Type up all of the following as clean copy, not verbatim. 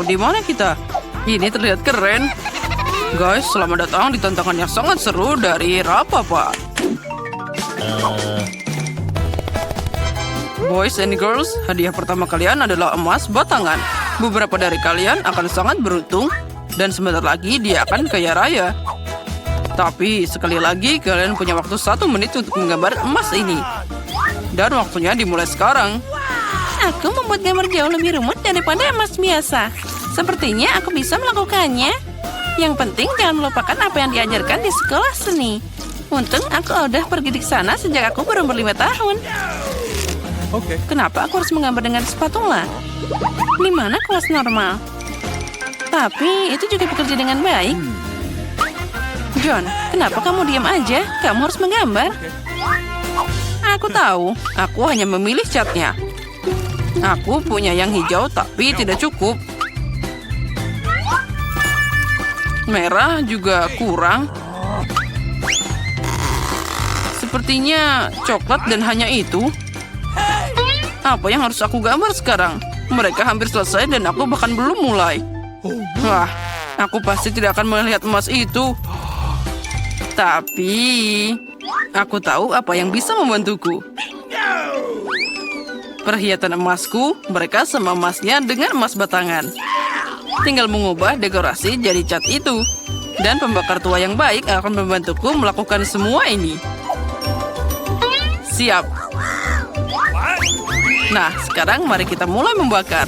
Wow, di mana kita? Ini terlihat keren. Guys, selamat datang di tantangan yang sangat seru dari Rapapa. Boys and girls, hadiah pertama kalian adalah emas batangan. Beberapa dari kalian akan sangat beruntung, dan sebentar lagi dia akan kaya raya. Tapi sekali lagi kalian punya waktu 1 menit untuk menggambar emas ini. Dan waktunya dimulai sekarang. Aku membuat gambar jauh lebih rumit daripada emas biasa. Sepertinya aku bisa melakukannya. Yang penting jangan melupakan apa yang diajarkan di sekolah seni. Untung aku udah pergi di sana sejak aku berumur 5 tahun. Kenapa aku harus menggambar dengan spatula? Di mana kelas normal? Tapi itu juga bekerja dengan baik. John, kenapa kamu diam aja? Kamu harus menggambar. Aku tahu, aku hanya memilih catnya. Aku punya yang hijau tapi tidak cukup. Merah juga kurang. Sepertinya coklat dan hanya itu. Apa yang harus aku gambar sekarang? Mereka hampir selesai dan aku bahkan belum mulai. Wah, aku pasti tidak akan melihat emas itu. Tapi aku tahu apa yang bisa membantuku. Perhiasan emasku, mereka sama emasnya dengan emas batangan. Tinggal mengubah dekorasi jadi cat itu. Dan pembakar tua yang baik akan membantuku melakukan semua ini. Siap. Nah, sekarang mari kita mulai membakar.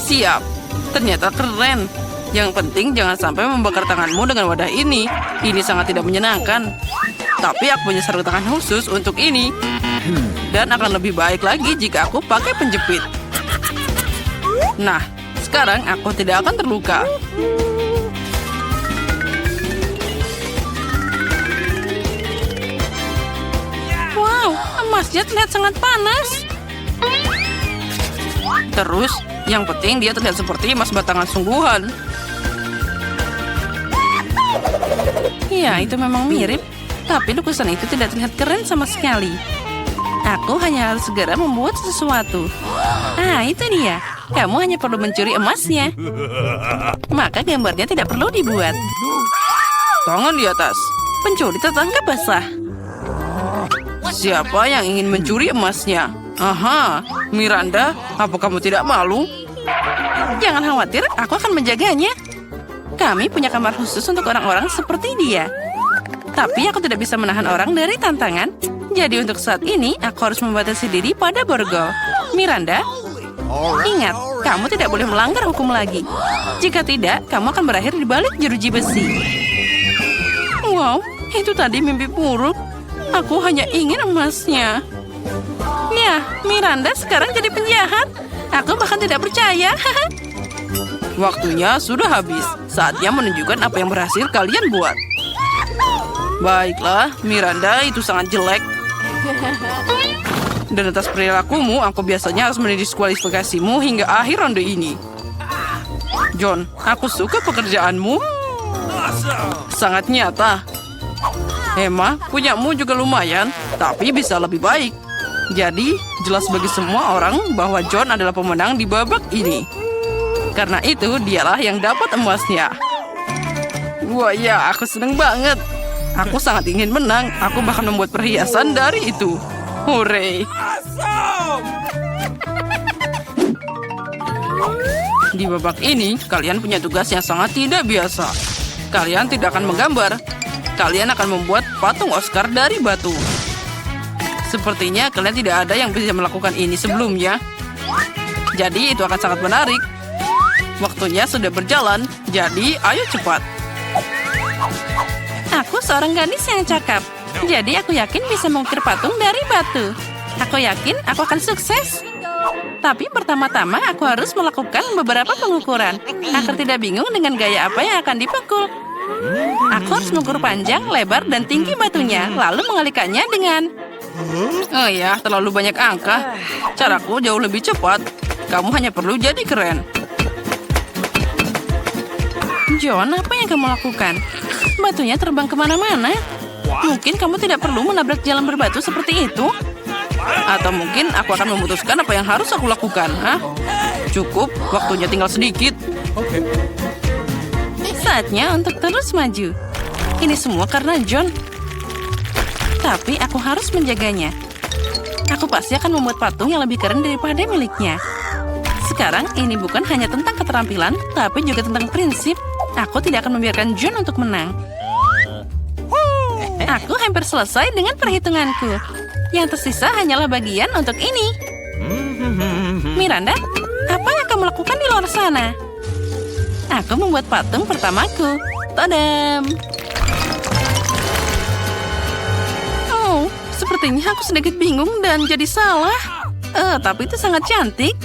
Siap. Ternyata keren. Yang penting jangan sampai membakar tanganmu dengan wadah ini. Ini sangat tidak menyenangkan. Tapi aku punya sarung tangan khusus untuk ini. Dan akan lebih baik lagi jika aku pakai penjepit. Nah, sekarang aku tidak akan terluka. Wow, emasnya terlihat sangat panas. Terus, yang penting dia terlihat seperti emas batangan sungguhan. Ya, itu memang mirip. Tapi lukisan itu tidak terlihat keren sama sekali. Aku hanya harus segera membuat sesuatu. Ah, itu dia. Kamu hanya perlu mencuri emasnya. Maka gambarnya tidak perlu dibuat. Tangan di atas. Pencuri tertangkap basah. Siapa yang ingin mencuri emasnya? Aha, Miranda, apa kamu tidak malu? Jangan khawatir, aku akan menjaganya. Kami punya kamar khusus untuk orang-orang seperti dia. Tapi aku tidak bisa menahan orang dari tantangan. Jadi untuk saat ini, aku harus membatasi diri pada borgol. Miranda, ingat, kamu tidak boleh melanggar hukum lagi. Jika tidak, kamu akan berakhir di balik jeruji besi. Wow, itu tadi mimpi buruk. Aku hanya ingin emasnya. Ya, Miranda sekarang jadi penjahat. Aku bahkan tidak percaya. Waktunya sudah habis. Saatnya menunjukkan apa yang berhasil kalian buat. Baiklah, Miranda, itu sangat jelek. Dan atas perilakumu, aku biasanya harus mendiskualifikasimu hingga akhir ronde ini. John, aku suka pekerjaanmu. Sangat nyata. Emma, punyamu juga lumayan, tapi bisa lebih baik. Jadi, jelas bagi semua orang bahwa John adalah pemenang di babak ini. Karena itu, dialah yang dapat emasnya. Wah ya, aku seneng banget. Aku sangat ingin menang. Aku bahkan membuat perhiasan dari itu. Hore! Di babak ini, kalian punya tugas yang sangat tidak biasa. Kalian tidak akan menggambar. Kalian akan membuat patung Oscar dari batu. Sepertinya kalian tidak ada yang bisa melakukan ini sebelumnya. Jadi itu akan sangat menarik. Waktunya sudah berjalan, jadi ayo cepat. Aku seorang gadis yang cakap. Jadi aku yakin bisa mengukir patung dari batu. Aku yakin aku akan sukses. Tapi pertama-tama aku harus melakukan beberapa pengukuran. Agar tidak bingung dengan gaya apa yang akan dipukul. Aku harus mengukur panjang, lebar, dan tinggi batunya. Lalu mengalikannya dengan... Oh ya, terlalu banyak angka. Caraku jauh lebih cepat. Kamu hanya perlu jadi keren. John, apa yang kamu lakukan? Batunya terbang kemana-mana. Mungkin kamu tidak perlu menabrak jalan berbatu seperti itu. Atau mungkin aku akan memutuskan apa yang harus aku lakukan. Hah? Cukup, waktunya tinggal sedikit. Saatnya untuk terus maju. Ini semua karena John. Tapi aku harus menjaganya. Aku pasti akan membuat patung yang lebih keren daripada miliknya. Sekarang ini bukan hanya tentang keterampilan, tapi juga tentang prinsip. Aku tidak akan membiarkan John untuk menang. Aku hampir selesai dengan perhitunganku. Yang tersisa hanyalah bagian untuk ini. Miranda, apa yang kamu lakukan di luar sana? Aku membuat patung pertamaku. Tadam! Oh, sepertinya aku sedikit bingung dan jadi salah. Tapi itu sangat cantik.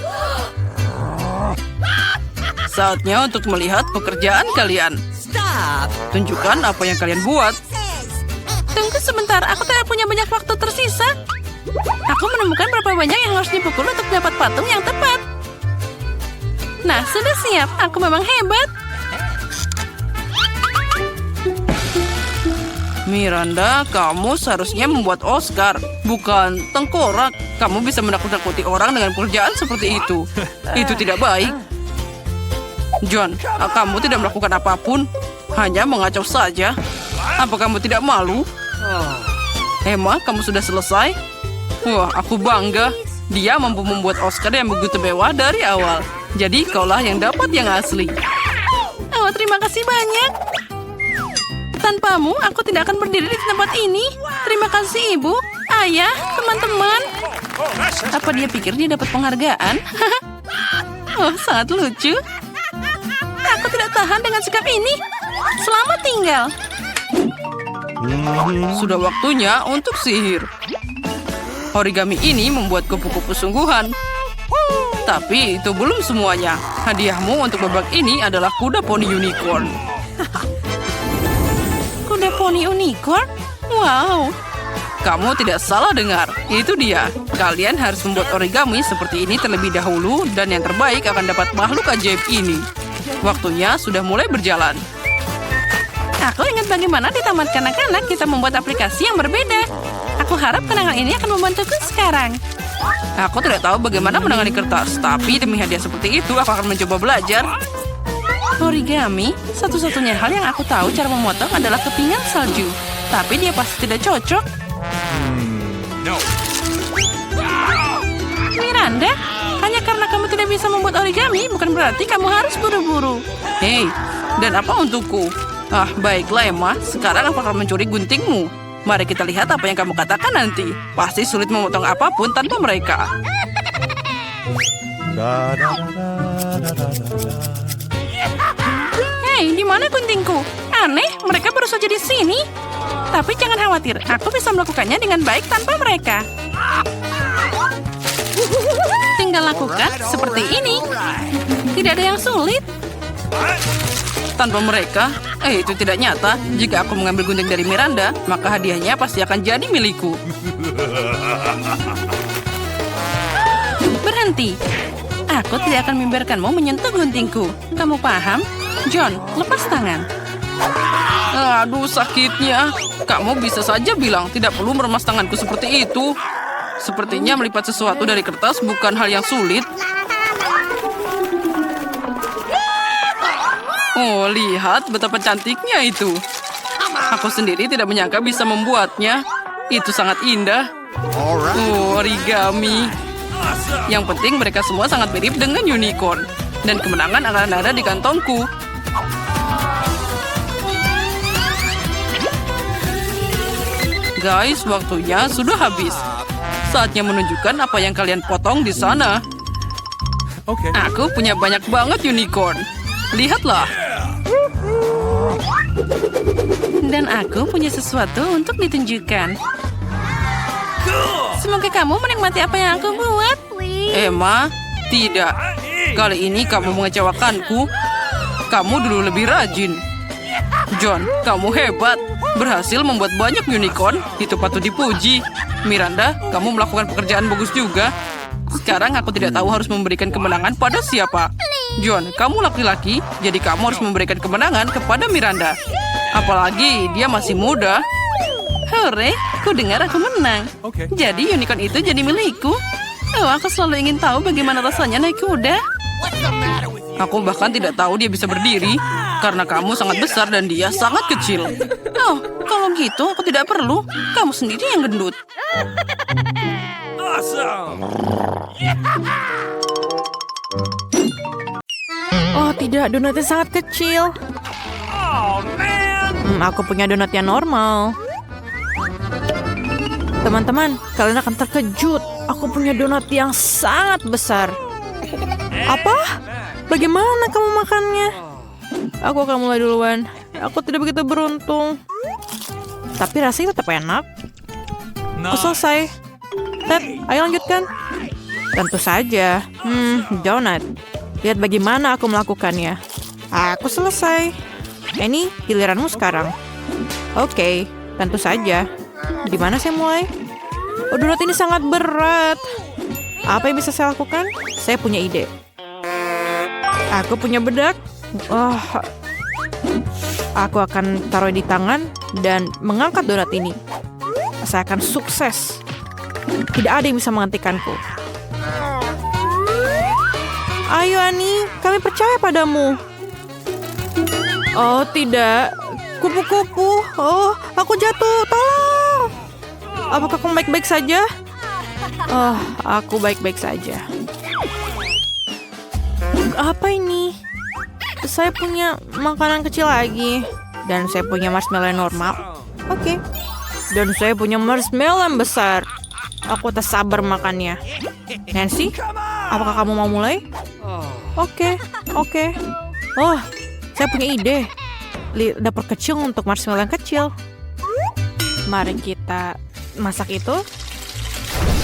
Saatnya untuk melihat pekerjaan kalian. Tunjukkan apa yang kalian buat. Tunggu sebentar, aku tidak punya banyak waktu tersisa. Aku menemukan berapa banyak yang harus dipukul untuk dapat patung yang tepat. Nah, sudah siap. Aku memang hebat. Miranda, kamu seharusnya membuat Oscar, bukan tengkorak. Kamu bisa menakut-nakuti orang dengan pekerjaan seperti itu. Itu tidak baik. John, kamu tidak melakukan apapun. Hanya mengacau saja. Apa kamu tidak malu? Emma, kamu sudah selesai? Wah, aku bangga. Dia mampu membuat Oscar yang begitu mewah dari awal. Jadi kaulah yang dapat yang asli. Oh, terima kasih banyak. Tanpamu, aku tidak akan berdiri di tempat ini. Terima kasih, Ibu, Ayah, teman-teman. Apa dia pikir dia dapat penghargaan? Oh, sangat lucu. Aku tidak tahan dengan sikap ini. Selamat tinggal. Sudah waktunya untuk sihir. Origami ini membuat kupu-kupu sungguhan. Tapi itu belum semuanya. Hadiahmu untuk babak ini adalah kuda poni unicorn. Kuda poni unicorn? Wow. Kamu tidak salah dengar. Itu dia. Kalian harus membuat origami seperti ini terlebih dahulu dan yang terbaik akan dapat makhluk ajaib ini. Waktunya sudah mulai berjalan. Aku ingat bagaimana di taman kanak-kanak kita membuat aplikasi yang berbeda. Aku harap kenangan ini akan membantuku sekarang. Aku tidak tahu bagaimana menangani kertas, tapi demi hadiah seperti itu aku akan mencoba belajar. Origami, satu-satunya hal yang aku tahu cara memotong adalah kepingan salju. Tapi dia pasti tidak cocok. Miranda, hanya karena kamu tidak bisa membuat origami, bukan berarti kamu harus buru-buru. Hei, dan apa untukku? Ah, baiklah Emma, sekarang aku akan mencuri guntingmu. Mari kita lihat apa yang kamu katakan nanti. Pasti sulit memotong apapun tanpa mereka. Hei, di mana guntingku? Aneh, mereka baru saja di sini. Tapi jangan khawatir, aku bisa melakukannya dengan baik tanpa mereka. Tinggal lakukan seperti ini. Tidak ada yang sulit. Tanpa mereka, itu tidak nyata. Jika aku mengambil gunting dari Miranda, maka hadiahnya pasti akan jadi milikku. Berhenti. Aku tidak akan membiarkanmu menyentuh guntingku. Kamu paham? John, lepas tangan. Aduh, sakitnya. Kamu bisa saja bilang tidak perlu meremas tanganku seperti itu. Sepertinya melipat sesuatu dari kertas bukan hal yang sulit. Oh, lihat betapa cantiknya itu. Aku sendiri tidak menyangka bisa membuatnya. Itu sangat indah. Oh, origami. Yang penting mereka semua sangat mirip dengan unicorn. Dan kemenangan akan ada di kantongku. Guys, waktunya sudah habis. Saatnya menunjukkan apa yang kalian potong di sana. Aku punya banyak banget unicorn. Lihatlah. Dan aku punya sesuatu untuk ditunjukkan. Semoga kamu menikmati apa yang aku buat. Emma, tidak. Kali ini kamu mengecewakanku. Kamu dulu lebih rajin. John, kamu hebat. Berhasil membuat banyak unicorn. Itu patut dipuji. Miranda, kamu melakukan pekerjaan bagus juga. Sekarang aku tidak tahu harus memberikan kemenangan pada siapa. John, kamu laki-laki, jadi kamu harus memberikan kemenangan kepada Miranda. Apalagi dia masih muda. Hore, ku dengar aku menang. Jadi unicorn itu jadi milikku. Oh, aku selalu ingin tahu bagaimana rasanya naik kuda. Aku bahkan tidak tahu dia bisa berdiri karena kamu sangat besar dan dia sangat kecil. Oh, kalau gitu aku tidak perlu. Kamu sendiri yang gendut. Oh tidak, donatnya sangat kecil. Aku punya donat yang normal. Teman-teman, kalian akan terkejut. Aku punya donat yang sangat besar. Apa? Bagaimana kamu makannya? Aku akan mulai duluan. Aku tidak begitu beruntung. Tapi rasanya tetap enak. Aku selesai. Ted, ayo lanjutkan. Tentu saja. Donat. Lihat bagaimana aku melakukannya. Aku selesai. Ini giliranmu sekarang. Oke, tentu saja. Di mana saya mulai? Oh, donat ini sangat berat. Apa yang bisa saya lakukan? Saya punya ide. Aku punya bedak. Aku akan taruh di tangan dan mengangkat donat ini. Saya akan sukses. Tidak ada yang bisa menghentikanku. Ayo Ani, kami percaya padamu. Oh tidak, kupu-kupu. Oh, aku jatuh, tolong. Apakah kamu baik-baik saja? Oh, aku baik-baik saja. Apa ini? Saya punya makanan kecil lagi. Dan saya punya marshmallow yang normal. Oke. Dan saya punya marshmallow yang besar. Aku tak sabar makannya. Nancy, apakah kamu mau mulai? Oke. Oh, saya punya ide. Dapur kecil untuk marshmallow yang kecil. Mari kita masak itu.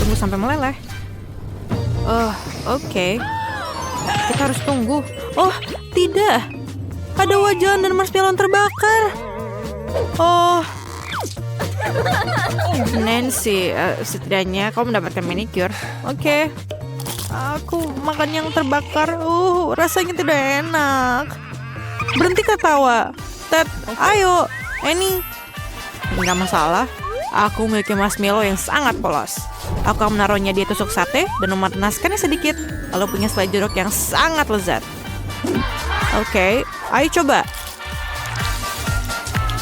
Tunggu sampai meleleh. Oh, oke. Kita harus tunggu. Oh, tidak. Ada wajan dan marshmallow yang terbakar. Oh. Nancy, setidaknya kau mendapatkan manicure. Oke. Aku makan yang terbakar. Rasanya tidak enak. Berhenti ketawa. Ted, ayo. Ini. Enggak masalah. Aku memiliki marshmallow yang sangat polos. Aku akan menaruhnya di tusuk sate dan memanaskannya sedikit. Lalu punya selai jeruk yang sangat lezat. Oke, ayo coba.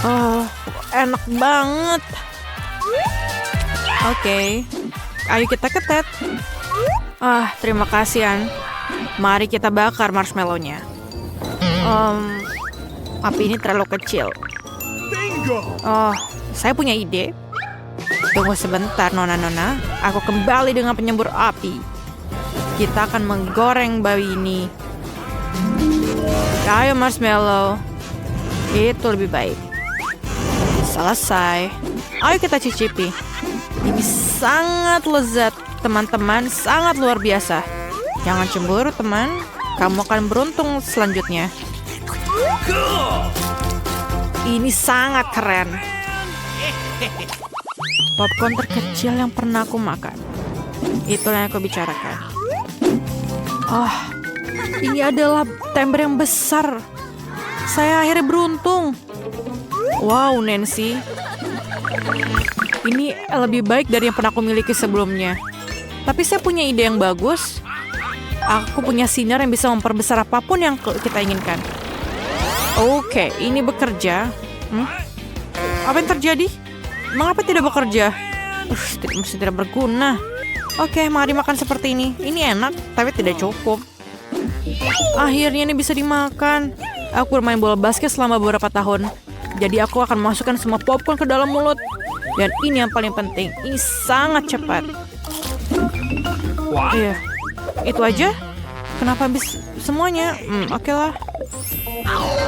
Oh, enak banget. Oke, ayo kita ketet. Terima kasih, An. Mari kita bakar marshmallow-nya. Api ini terlalu kecil. Oh, saya punya ide. Tunggu sebentar, Nona-Nona. Aku kembali dengan penyembur api. Kita akan menggoreng babi ini. Ayo marshmallow. Itu lebih baik. Selesai. Ayo kita cicipi. Ini sangat lezat, teman-teman. Sangat luar biasa. Jangan cemburu, teman. Kamu akan beruntung selanjutnya. Ini sangat keren. Popcorn terkecil yang pernah aku makan. Itulah yang aku bicarakan. Oh, ini adalah tember yang besar. Saya akhirnya beruntung. Wow, Nancy. Ini lebih baik dari yang pernah aku miliki sebelumnya. Tapi saya punya ide yang bagus. Aku punya sinar yang bisa memperbesar apapun yang kita inginkan. Oke, ini bekerja. Apa yang terjadi? Mengapa tidak bekerja? Masih tidak berguna. Oke, mari makan seperti ini. Ini enak, tapi tidak cukup. Akhirnya ini bisa dimakan. Aku bermain bola basket selama beberapa tahun. Jadi aku akan memasukkan semua popcorn ke dalam mulut. Dan ini yang paling penting. Ini sangat cepat. Iya. Itu aja? Kenapa habis semuanya? Oke lah.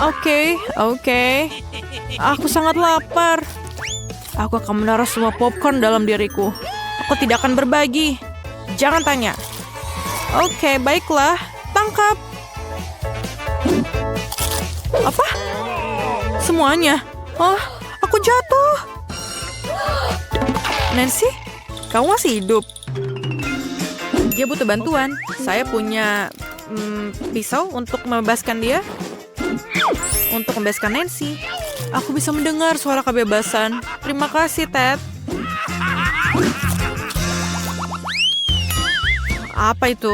Oke. Aku sangat lapar. Aku akan menaruh semua popcorn dalam diriku. Aku tidak akan berbagi. Jangan tanya. Oke, baiklah. Tangkap. Apa? Semuanya? Oh, aku jatuh. Nancy, kamu masih hidup? Dia butuh bantuan. Saya punya pisau untuk membebaskan dia. Untuk membebaskan Nancy. Aku bisa mendengar suara kebebasan. Terima kasih, Ted. Apa itu?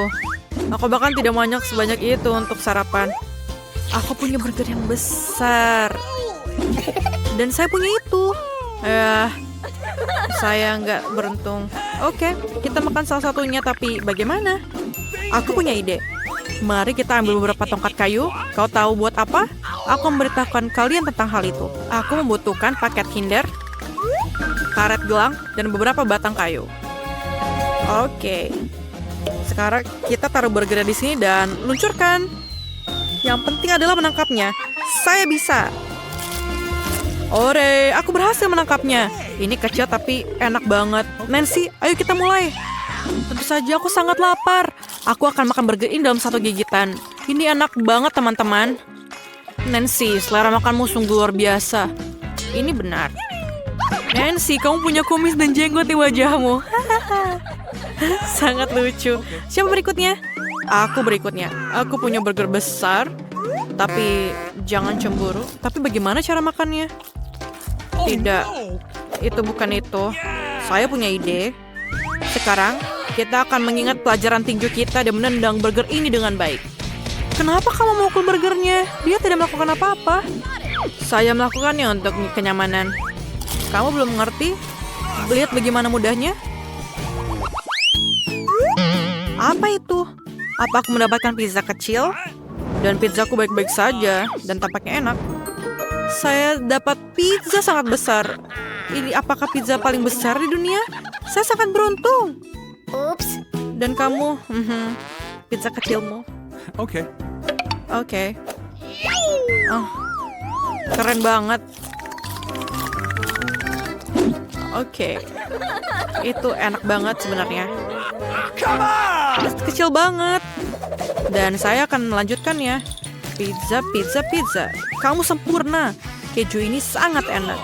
Aku bahkan tidak banyak sebanyak itu untuk sarapan. Aku punya burger yang besar. Dan saya punya itu. Saya nggak beruntung. Oke, kita makan salah satunya, tapi bagaimana? Aku punya ide. Mari kita ambil beberapa tongkat kayu. Kau tahu buat apa? Aku memberitahukan kalian tentang hal itu. Aku membutuhkan paket Kinder, karet gelang, dan beberapa batang kayu. Oke. Sekarang kita taruh burger di sini dan luncurkan. Yang penting adalah menangkapnya. Saya bisa. Ore, aku berhasil menangkapnya. Ini kecil tapi enak banget. Nancy, ayo kita mulai. Tentu saja aku sangat lapar. Aku akan makan burger ini dalam satu gigitan. Ini enak banget, teman-teman. Nancy, selera makanmu sungguh luar biasa. Ini benar. Nancy, kamu punya kumis dan jenggot di wajahmu. Sangat lucu. Siapa berikutnya? Aku berikutnya. Aku punya burger besar. Tapi jangan cemburu. Tapi bagaimana cara makannya? Tidak. Itu bukan itu. Saya punya ide. Sekarang, kita akan mengingat pelajaran tinju kita dan menendang burger ini dengan baik. Kenapa kamu memukul burgernya? Dia tidak melakukan apa-apa. Saya melakukannya untuk kenyamanan. Kamu belum mengerti? Lihat bagaimana mudahnya. Apa itu? Apa aku mendapatkan pizza kecil? Dan pizzaku baik-baik saja dan tampaknya enak. Saya dapat pizza sangat besar. Ini apakah pizza paling besar di dunia? Saya sangat beruntung. Oops. Dan kamu, pizza kecilmu. Okay. Oke. Oh, keren banget. Oke. Itu enak banget sebenarnya. Kecil banget. Dan saya akan melanjutkannya. Pizza, pizza, pizza. Kamu sempurna. Keju ini sangat enak.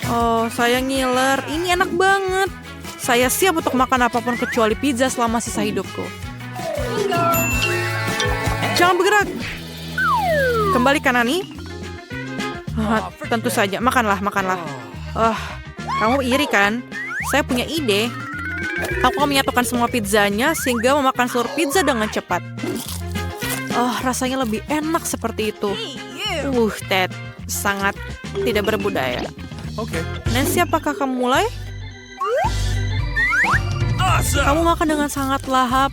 Oh, saya ngiler. Ini enak banget. Saya siap untuk makan apapun kecuali pizza selama sisa hidupku. Jangan bergerak. Kembali Kanani. Tentu saja. Makanlah, makanlah. Kamu iri kan? Saya punya ide. Aku akan menyatukan semua pizzanya sehingga memakan seluruh pizza dengan cepat. Rasanya lebih enak seperti itu. Ted, sangat tidak berbudaya. Okay. Nancy, apakah kamu mulai? Kamu makan dengan sangat lahap.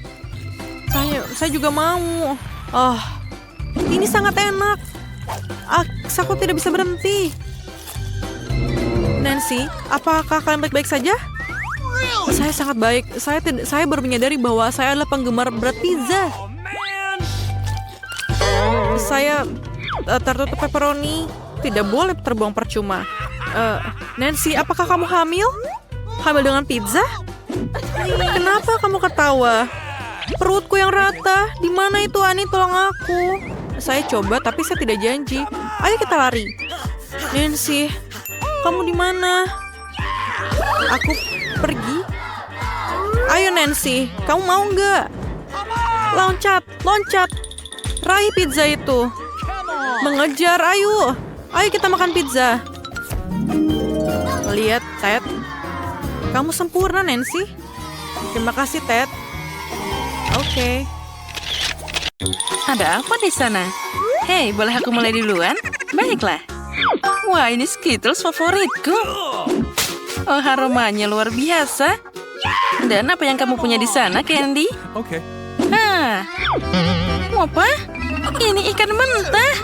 Saya juga mau. Ini sangat enak. Aku tidak bisa berhenti. Nancy, apakah kalian baik-baik saja? Saya sangat baik. Saya baru menyadari bahwa saya adalah penggemar berat pizza. Saya tertutup pepperoni. Tidak boleh terbuang percuma. Nancy, apakah kamu hamil? Hamil dengan pizza? Kenapa kamu ketawa? Perutku yang rata. Di mana itu, Ani? Tolong aku. Saya coba, tapi saya tidak janji. Ayo kita lari. Nancy, kamu di mana? Aku pergi. Ayo Nancy, kamu mau nggak? Loncat, loncat. Raih pizza itu. Mengejar, ayo. Ayo kita makan pizza. Lihat, Ted. Kamu sempurna, Nancy. Terima kasih, Ted. Oke. Ada apa di sana? Hei, boleh aku mulai duluan? Baiklah. Wah, ini Skittles favoritku. Oh, aromanya luar biasa. Dan apa yang kamu punya di sana, Candy? Okay. Apa? Ini ikan mentah.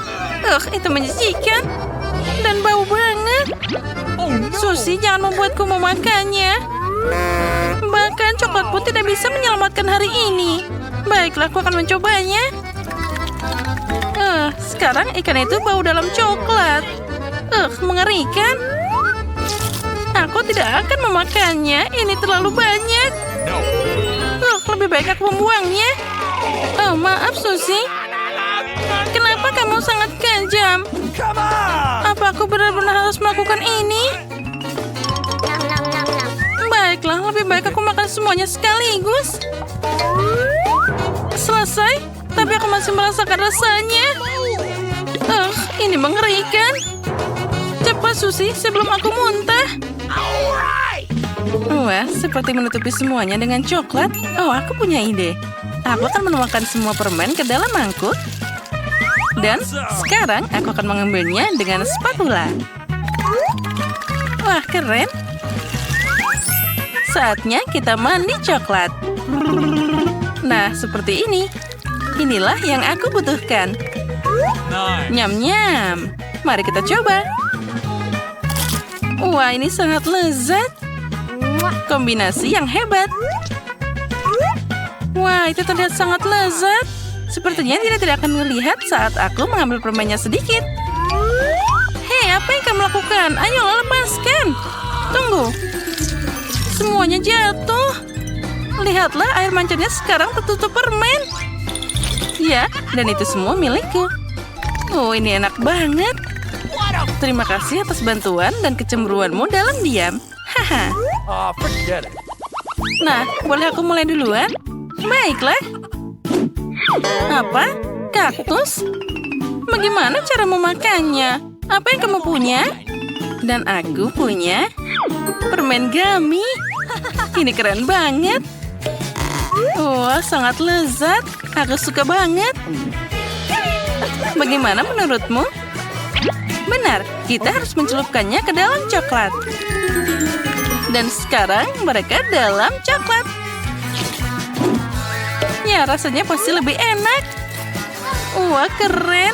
Itu menjijikan. Dan bau banget. Susie, jangan membuatku memakannya. Bahkan coklat pun tidak bisa menyelamatkan hari ini. Baiklah, aku akan mencobanya. Sekarang ikan itu bau dalam coklat. Mengerikan. Aku tidak akan memakannya. Ini terlalu banyak. Lebih baik aku membuangnya. Maaf, Susie. Kenapa kamu sangat kejam? Apa aku benar-benar harus melakukan ini? Baiklah, lebih baik aku makan semuanya sekaligus. Selesai, tapi aku masih merasakan rasanya. Ini mengerikan. Cepat, Susie, sebelum aku muntah. Wah, seperti menutupi semuanya dengan coklat. Oh, aku punya ide. Aku akan menuangkan semua permen ke dalam mangkuk. Dan sekarang aku akan mengambilnya dengan spatula. Wah, keren. Saatnya kita mandi coklat. Nah, seperti ini. Inilah yang aku butuhkan. Nyam-nyam. Mari kita coba. Wah, ini sangat lezat. Kombinasi yang hebat. Wah, itu terlihat sangat lezat. Sepertinya dia tidak akan melihat saat aku mengambil permennya sedikit. Hei, apa yang kamu lakukan? Ayolah, lepaskan. Tunggu. Semuanya jatuh. Lihatlah, air mancurnya sekarang tertutup permen. Ya, dan itu semua milikku. Oh, ini enak banget. Terima kasih atas bantuan dan kecemburuanmu dalam diam. Haha. Nah, boleh aku mulai duluan? Baiklah. Apa? Kaktus? Bagaimana cara memakannya? Apa yang kamu punya? Dan aku punya permen gummy. Ini keren banget. Wah, sangat lezat. Aku suka banget. Bagaimana menurutmu? Benar, kita harus mencelupkannya ke dalam coklat. Dan sekarang mereka dalam coklat. Ya, rasanya pasti lebih enak. Wah, keren.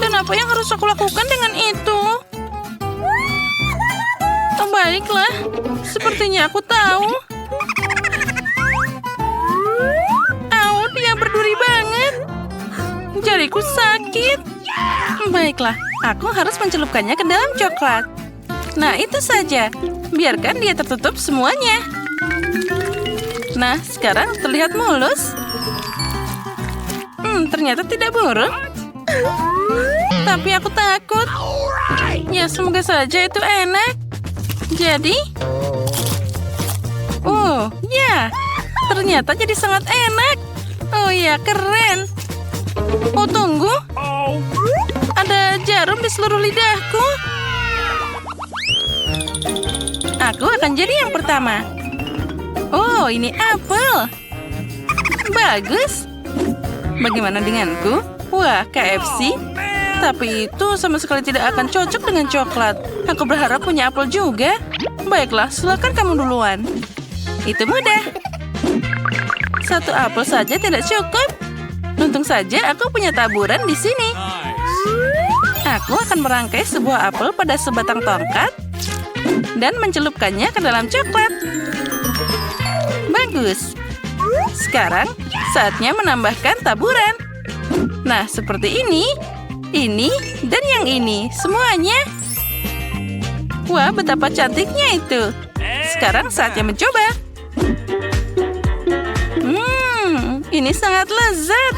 Dan apa yang harus aku lakukan dengan itu? Oh, baiklah. Sepertinya aku tahu. Au, dia berduri banget. Jariku sakit. Baiklah, aku harus mencelupkannya ke dalam coklat. Nah, itu saja. Biarkan dia tertutup semuanya. Nah, sekarang terlihat mulus. Ternyata tidak buruk. Tapi aku takut. Ya, semoga saja itu enak. Jadi... Oh, ya. Ternyata jadi sangat enak. Oh ya, keren. Oh, tunggu. Ada jarum di seluruh lidahku. Aku akan jadi yang pertama. Oh, ini apel. Bagus. Bagaimana denganku? Wah, KFC. Tapi itu sama sekali tidak akan cocok dengan coklat. Aku berharap punya apel juga. Baiklah, silakan kamu duluan. Itu mudah. Satu apel saja tidak cukup. Untung saja aku punya taburan di sini. Aku akan merangkai sebuah apel pada sebatang tongkat dan mencelupkannya ke dalam coklat. Bagus. Sekarang saatnya menambahkan taburan. Nah, seperti ini, dan yang ini. Semuanya. Wah, betapa cantiknya itu. Sekarang saatnya mencoba. Ini sangat lezat.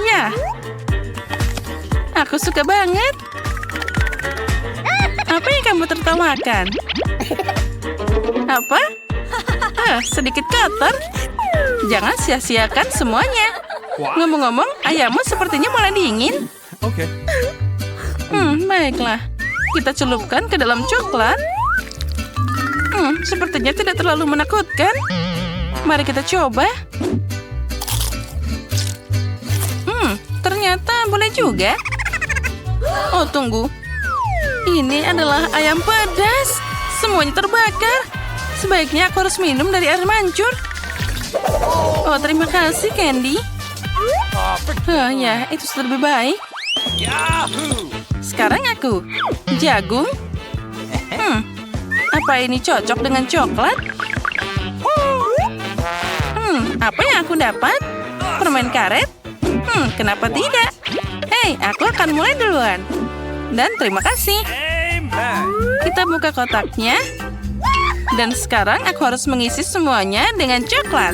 Ya. Aku suka banget. Apa yang kamu tertawakan? Apa? Sedikit kotor. Jangan sia-siakan semuanya. Ngomong-ngomong, ayammu sepertinya mulai dingin. Oke. Baiklah. Kita celupkan ke dalam coklat. Sepertinya tidak terlalu menakutkan. Mari kita coba. Ternyata boleh juga. Oh, tunggu. Ini adalah ayam pedas. Semuanya terbakar. Sebaiknya aku harus minum dari air mancur. Oh, terima kasih, Candy. Ya, itu sudah lebih baik. Sekarang aku. Jagung. Apa ini cocok dengan coklat? Apa yang aku dapat? Permen karet? Kenapa tidak? Hei, aku akan mulai duluan. Dan terima kasih. Kita buka kotaknya. Dan sekarang aku harus mengisi semuanya dengan coklat.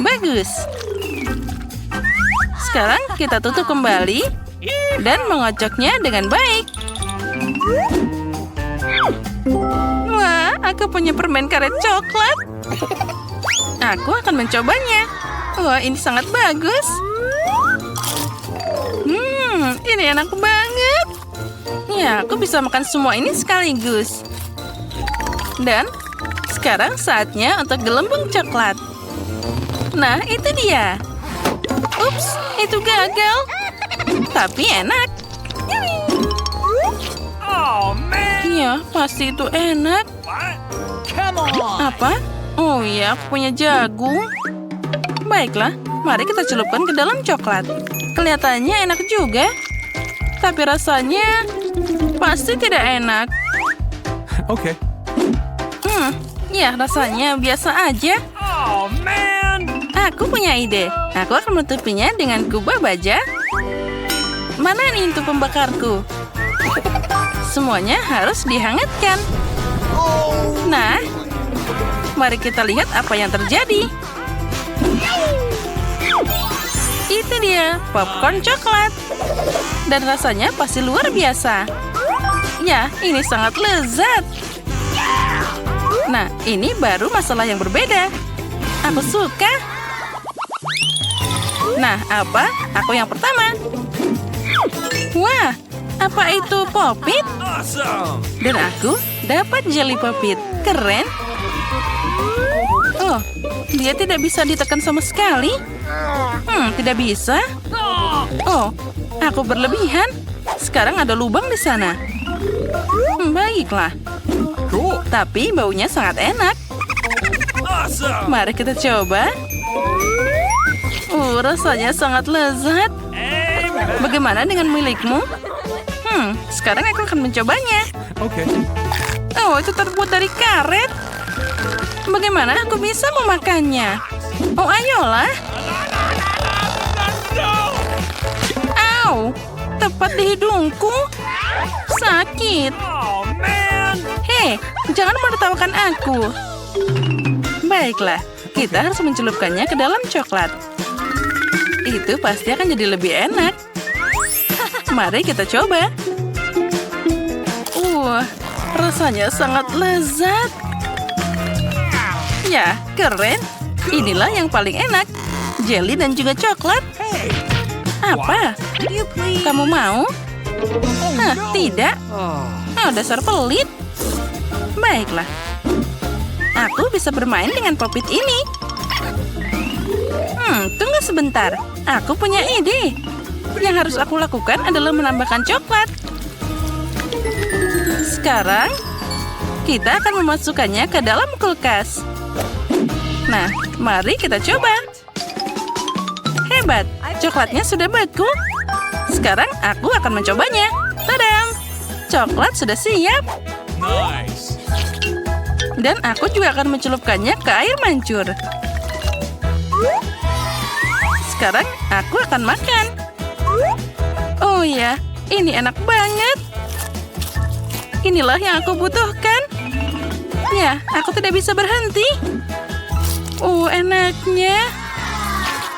Bagus. Sekarang kita tutup kembali. Dan mengocoknya dengan baik. Wah, aku punya permen karet coklat. Aku akan mencobanya. Wah, ini sangat bagus. Ini enak banget. Ya, aku bisa makan semua ini sekaligus. Dan sekarang saatnya untuk gelembung coklat. Nah, itu dia. Ups, itu gagal. Tapi enak. Iya, pasti itu enak. Apa? Oh iya, aku punya jagung. Baiklah, mari kita celupkan ke dalam coklat. Kelihatannya enak juga. Tapi rasanya pasti tidak enak. Okay. Ya rasanya biasa aja. Aku punya ide. Aku akan menutupinya dengan kubah baja. Mana nih untuk pembakarku? Semuanya harus dihangatkan. Nah, mari kita lihat apa yang terjadi. Itu dia, popcorn coklat. Dan rasanya pasti luar biasa. Ya, ini sangat lezat. Nah, ini baru masalah yang berbeda. Aku suka. Nah, apa? Aku yang pertama. Wah, apa itu popit? Dan aku dapat jelly popit. Keren. Oh, dia tidak bisa ditekan sama sekali. Tidak bisa. Oh, aku berlebihan. Sekarang ada lubang di sana. Baiklah. Tapi baunya sangat enak. Mari kita coba. Rasanya sangat lezat. Bagaimana dengan milikmu? Sekarang aku akan mencobanya. Okay. Oh, itu terbuat dari karet. Bagaimana aku bisa memakannya? Oh, ayolah. Au, tepat di hidungku. Sakit. Hei, jangan menertawakan aku. Baiklah, kita harus mencelupkannya ke dalam coklat. Itu pasti akan jadi lebih enak. Mari kita coba. Rasanya sangat lezat. Ya, keren. Inilah yang paling enak. Jelly dan juga coklat. Apa? Kamu mau? Tidak. Dasar pelit. Baiklah. Aku bisa bermain dengan popit ini. Tunggu sebentar. Aku punya ide. Yang harus aku lakukan adalah menambahkan coklat. Sekarang, kita akan memasukkannya ke dalam kulkas. Nah, mari kita coba. Hebat, coklatnya sudah beku. Sekarang aku akan mencobanya. Tadam! Coklat sudah siap. Nice. Dan aku juga akan mencelupkannya ke air mancur. Sekarang aku akan makan. Oh ya, ini enak banget. Inilah yang aku butuhkan. Ya, aku tidak bisa berhenti. Enaknya.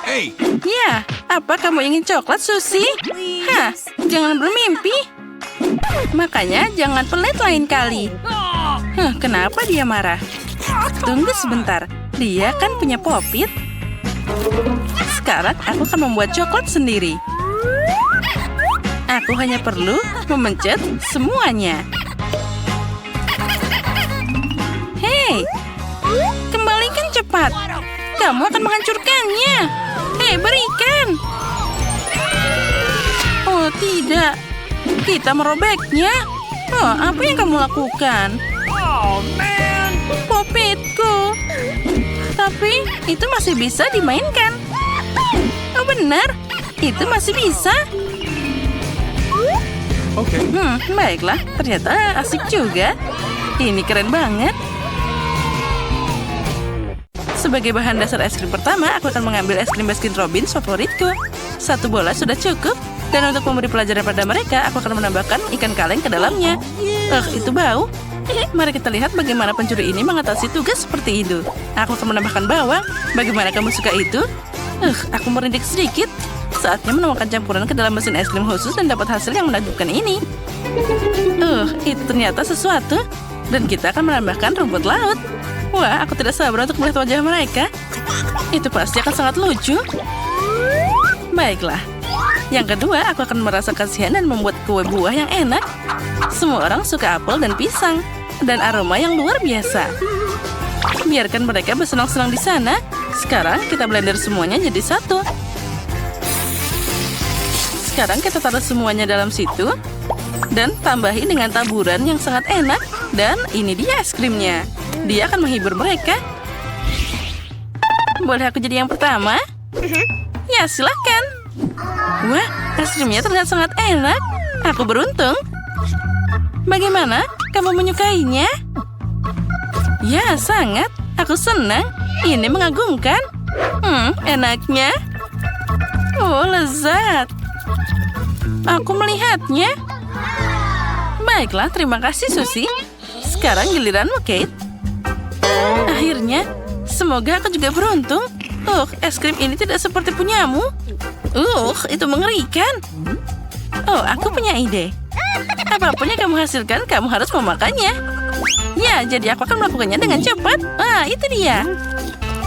Hey. Ya, apa kamu ingin coklat, Susi? Jangan bermimpi. Makanya jangan pelit lain kali. Kenapa dia marah? Tunggu sebentar. Dia kan punya popit. Sekarang aku akan membuat coklat sendiri. Aku hanya perlu memencet semuanya. Hei, kembalikan cepat. Kamu akan menghancurkannya. Hei, berikan. Oh, tidak. Kita merobeknya. Apa yang kamu lakukan? Popitku. Tapi itu masih bisa dimainkan. Oh, benar. Itu masih bisa. Oke. Baiklah. Ternyata asik juga. Ini keren banget. Sebagai bahan dasar es krim pertama, aku akan mengambil es krim Baskin Robbins favoritku. 1 bola sudah cukup. Dan untuk memberi pelajaran pada mereka, aku akan menambahkan ikan kaleng ke dalamnya. Itu bau. Mari kita lihat bagaimana pencuri ini mengatasi tugas seperti itu. Aku akan menambahkan bawang. Bagaimana kamu suka itu? Aku merindik sedikit. Saatnya menemukan campuran ke dalam mesin es krim khusus dan dapat hasil yang menakjubkan ini. Itu ternyata sesuatu. Dan kita akan menambahkan rumput laut. Wah, aku tidak sabar untuk melihat wajah mereka. Itu pasti akan sangat lucu. Baiklah. Yang kedua, aku akan merasa kasihan dan membuat kue buah yang enak. Semua orang suka apel dan pisang, dan aroma yang luar biasa. Biarkan mereka bersenang-senang di sana. Sekarang kita blender semuanya jadi satu. Sekarang kita taruh semuanya dalam situ. Dan tambahi dengan taburan yang sangat enak. Dan ini dia es krimnya. Dia akan menghibur mereka. Boleh aku jadi yang pertama? Ya, silakan. Wah, es krimnya terlihat sangat enak. Aku beruntung. Bagaimana? Kamu menyukainya? Ya, sangat. Aku senang. Ini mengagumkan. Enaknya. Oh, lezat. Aku melihatnya. Baiklah, terima kasih, Susie. Sekarang giliranmu, Kate. Akhirnya, semoga aku juga beruntung. Es krim ini tidak seperti punyamu. Itu mengerikan. Oh, aku punya ide. Apapun yang kamu hasilkan, kamu harus memakannya. Ya, jadi aku akan melakukannya dengan cepat. Itu dia.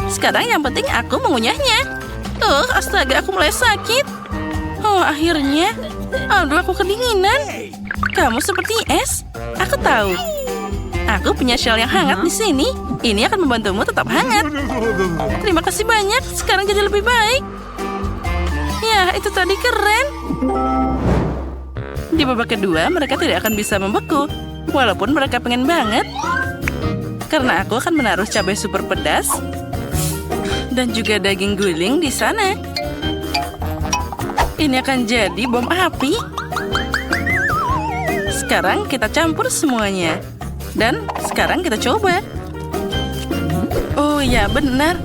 Sekarang yang penting aku mengunyahnya. Astaga, aku mulai sakit. Akhirnya. Aduh, aku kedinginan. Kamu seperti es. Aku tahu. Aku punya shell yang hangat di sini. Ini akan membantumu tetap hangat. Terima kasih banyak. Sekarang jadi lebih baik. Ya, itu tadi keren. Di babak kedua, mereka tidak akan bisa membeku. Walaupun mereka pengen banget. Karena aku akan menaruh cabai super pedas. Dan juga daging guling di sana. Ini akan jadi bom api. Sekarang kita campur semuanya. Dan sekarang kita coba. Oh ya, benar.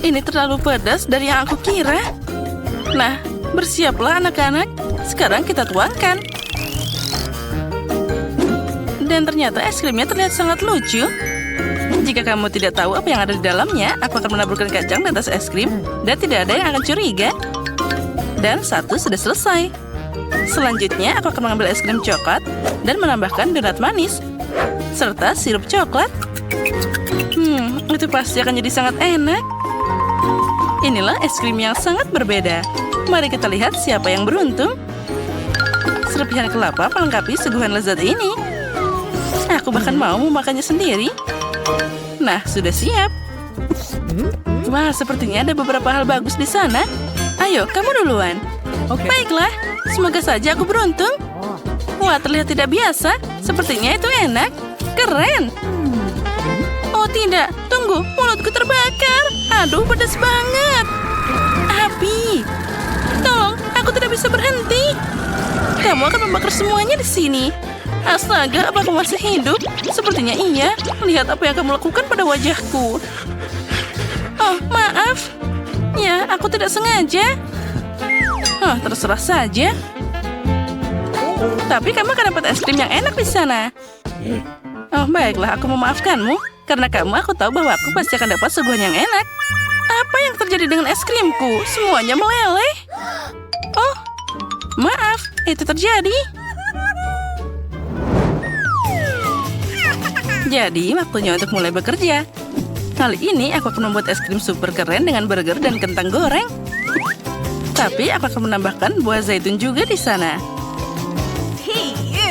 Ini terlalu pedas dari yang aku kira. Nah, bersiaplah anak-anak. Sekarang kita tuangkan. Dan ternyata es krimnya terlihat sangat lucu. Jika kamu tidak tahu apa yang ada di dalamnya, aku akan menaburkan kacang di atas es krim. Dan tidak ada yang akan curiga. Dan satu sudah selesai. Selanjutnya, aku akan mengambil es krim coklat dan menambahkan donat manis. Serta sirup coklat. Itu pasti akan jadi sangat enak. Inilah es krim yang sangat berbeda. Mari kita lihat siapa yang beruntung. Serpihan kelapa melengkapi seguhan lezat ini. Aku bahkan mau memakannya sendiri. Nah, sudah siap. Wah, sepertinya ada beberapa hal bagus di sana. Ayo, kamu duluan. Baiklah, semoga saja aku beruntung. Wah, terlihat tidak biasa. Sepertinya itu enak. Keren. Oh tidak, tunggu, mulutku terbakar. Aduh, pedas banget. Api. Tolong, aku tidak bisa berhenti. Kamu akan membakar semuanya di sini. Astaga, apa kamu masih hidup? Sepertinya iya. Lihat apa yang kamu lakukan pada wajahku. Oh, maaf. Ya, aku tidak sengaja. Terserah saja. Tapi kamu akan dapat es krim yang enak di sana. Oh, baiklah, aku memaafkanmu. Karena kamu, aku tahu bahwa aku pasti akan dapat seguhan yang enak. Apa yang terjadi dengan es krimku? Semuanya meleleh. Oh, maaf, itu terjadi. Jadi, waktunya untuk mulai bekerja. Kali ini aku akan membuat es krim super keren dengan burger dan kentang goreng. Tapi aku akan menambahkan buah zaitun juga di sana.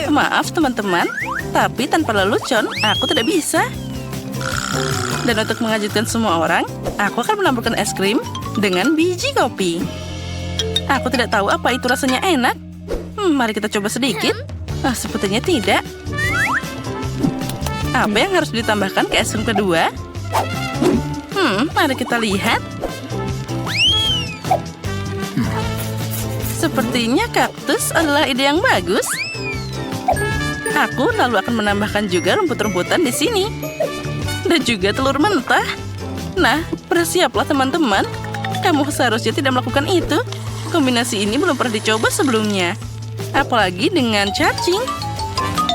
Maaf teman-teman, tapi tanpa lelucon aku tidak bisa. Dan untuk mengejutkan semua orang, aku akan menamburkan es krim dengan biji kopi. Aku tidak tahu apa itu rasanya enak. Mari kita coba sedikit. Sepertinya tidak. Apa yang harus ditambahkan ke es krim kedua? Mari kita lihat. Sepertinya kaktus adalah ide yang bagus. Aku lalu akan menambahkan juga rumput-rumputan di sini. Dan juga telur mentah. Nah, bersiaplah teman-teman. Kamu seharusnya tidak melakukan itu. Kombinasi ini belum pernah dicoba sebelumnya. Apalagi dengan cacing.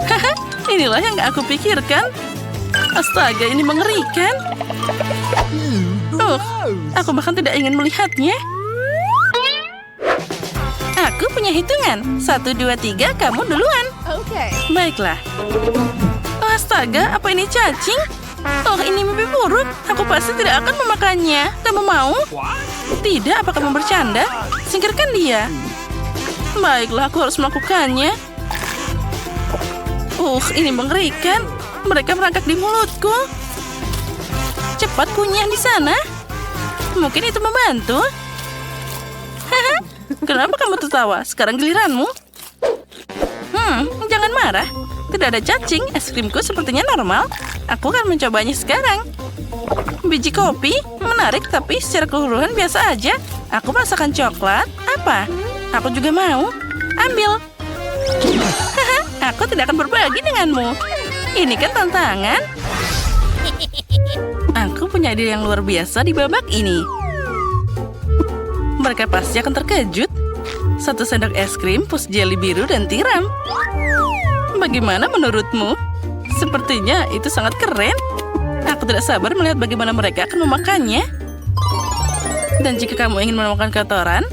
Haha, inilah yang gak aku pikirkan. Astaga, ini mengerikan. Aku bahkan tidak ingin melihatnya. Aku punya hitungan. 1, 2, 3, kamu duluan. Baiklah. Astaga, apa ini cacing? Ini mimpi buruk. Aku pasti tidak akan memakannya. Kamu mau? Tidak, apa kamu bercanda? Singkirkan dia. Baiklah, aku harus melakukannya. Ini mengerikan. Mereka merangkak di mulutku. Cepat kunyah di sana. Mungkin itu membantu. Haha, kenapa kamu tertawa? Sekarang giliranmu. Jangan marah. Tidak ada cacing. Es krimku sepertinya normal. Aku akan mencobanya sekarang. Biji kopi, menarik tapi secara keseluruhan biasa aja. Aku merasakan coklat. Apa? Aku juga mau. Ambil. Haha, aku tidak akan berbagi denganmu. Ini kan tantangan. Aku punya ide yang luar biasa di babak ini. Mereka pasti akan terkejut. 1 sendok es krim, pus jeli biru, dan tiram. Bagaimana menurutmu? Sepertinya itu sangat keren. Aku tidak sabar melihat bagaimana mereka akan memakannya. Dan jika kamu ingin menemukan kotoran,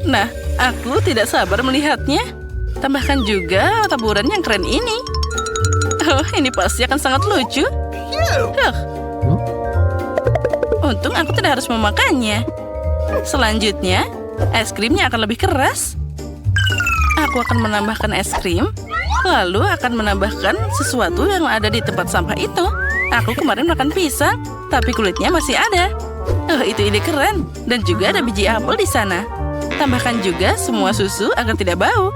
nah, aku tidak sabar melihatnya. Tambahkan juga taburan yang keren ini. Oh, ini pasti akan sangat lucu. Untung aku tidak harus memakannya. Selanjutnya, es krimnya akan lebih keras. Aku akan menambahkan es krim, lalu akan menambahkan sesuatu yang ada di tempat sampah itu. Aku kemarin makan pisang, tapi kulitnya masih ada. Itu ide keren. Dan juga ada biji apel di sana. Tambahkan juga semua susu agar tidak bau.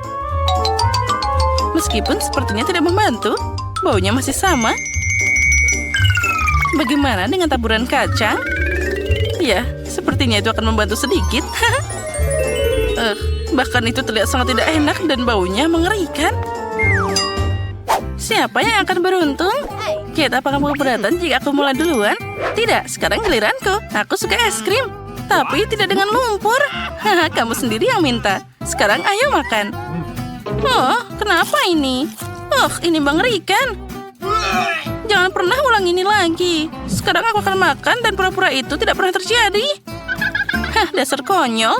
Meskipun sepertinya tidak membantu, baunya masih sama. Bagaimana dengan taburan kacang? Ya, sepertinya itu akan membantu sedikit. Bahkan itu terlihat sangat tidak enak dan baunya mengerikan. Siapa yang akan beruntung? Kate, apakah kamu keberatan jika aku mulai duluan? Tidak, sekarang giliranku. Aku suka es krim, tapi tidak dengan lumpur. Kamu sendiri yang minta. Sekarang ayo makan. Oh, kenapa ini? Ini mengerikan. Jangan pernah ulang ini lagi. Sekarang aku akan makan dan pura-pura itu tidak pernah terjadi. Dasar konyol.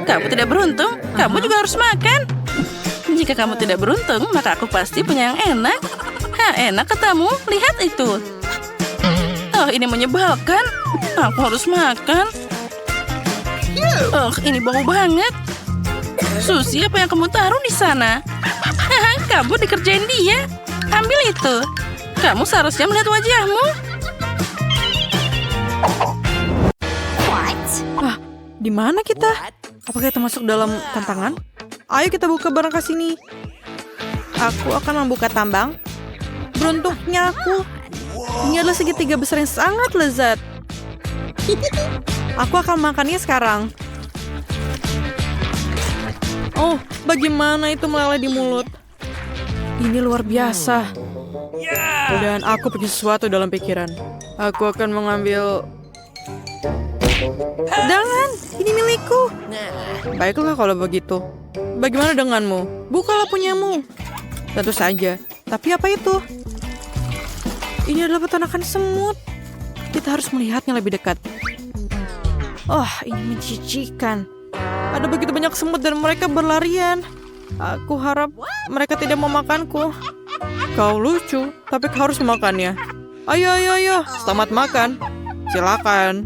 Kamu tidak beruntung, kamu juga harus makan. Jika kamu tidak beruntung, maka aku pasti punya yang enak. Enak katamu, lihat itu. Ini menyebalkan. Aku harus makan. Ini bau banget. Susi, apa yang kamu taruh di sana? Kamu dikerjain dia. Ambil itu. Kamu seharusnya melihat wajahmu. Di mana kita? Apakah kita masuk dalam tantangan? Ayo kita buka barang ke sini. Aku akan membuka tambang. Beruntungnya aku. Ini adalah segitiga besar yang sangat lezat. Aku akan makannya sekarang. Oh, bagaimana itu meleleh di mulut. Ini luar biasa. Dan aku punya sesuatu dalam pikiran. Aku akan mengambil... Jangan, ini milikku. Baiklah kalau begitu. Bagaimana denganmu? Bukalah punyamu. Tentu saja. Tapi apa itu? Ini adalah peternakan semut. Kita harus melihatnya lebih dekat. Ini menjijikan. Ada begitu banyak semut dan mereka berlarian. Aku harap mereka tidak memakanku. Kau lucu, tapi kau harus memakannya. Ayo. Selamat makan. Silakan.